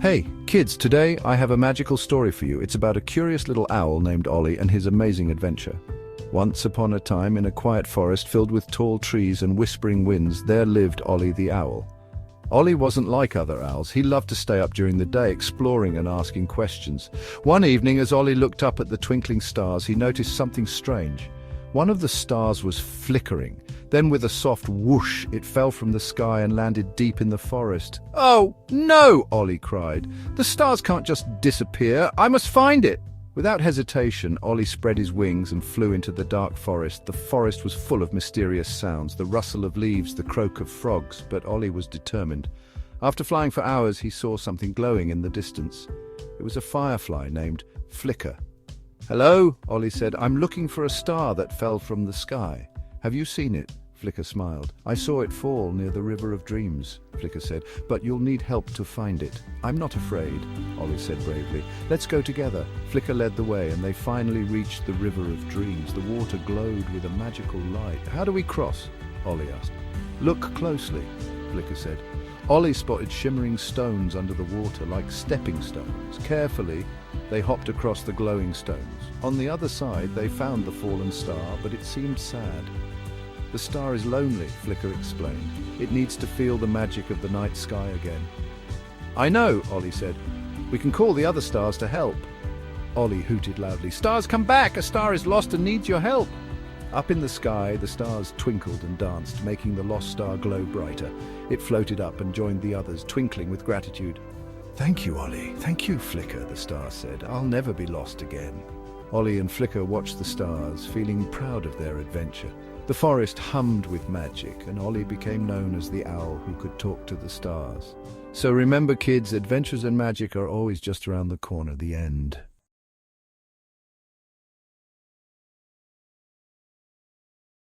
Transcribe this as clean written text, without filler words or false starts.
Hey, kids, today I have a magical story for you. It's about a curious little owl named Ollie and his amazing adventure. Once upon a time, in a quiet forest filled with tall trees and whispering winds, there lived Ollie the owl. Ollie wasn't like other owls. He loved to stay up during the day, exploring and asking questions. One evening, as Ollie looked up at the twinkling stars, he noticed something strange. One of the stars was flickering. Then with a soft whoosh, it fell from the sky and landed deep in the forest. "Oh, no!" Ollie cried. "The stars can't just disappear. I must find it!" Without hesitation, Ollie spread his wings and flew into the dark forest. The forest was full of mysterious sounds, the rustle of leaves, the croak of frogs, but Ollie was determined. After flying for hours, he saw something glowing in the distance. It was a firefly named Flicker. "Hello," Ollie said. "I'm looking for a star that fell from the sky. Have you seen it?" Flicker smiled. "I saw it fall near the River of Dreams," Flicker said, "but you'll need help to find it." "I'm not afraid," Ollie said bravely. "Let's go together." Flicker led the way, and they finally reached the River of Dreams. The water glowed with a magical light. "How do we cross?" Ollie asked. "Look closely," Flicker said. Ollie spotted shimmering stones under the water, like stepping stones. Carefully, they hopped across the glowing stones. On the other side, they found the fallen star, but it seemed sad. "The star is lonely," Flicker explained. "It needs to feel the magic of the night sky again." "I know," Ollie said. "We can call the other stars to help." Ollie hooted loudly. "Stars, come back! A star is lost and needs your help!" Up in the sky, the stars twinkled and danced, making the lost star glow brighter. It floated up and joined the others, twinkling with gratitude. "Thank you, Ollie. Thank you, Flicker," the star said. "I'll never be lost again." Ollie and Flicker watched the stars, feeling proud of their adventure. The forest hummed with magic, and Ollie became known as the owl who could talk to the stars. So remember, kids, adventures and magic are always just around the corner. The end.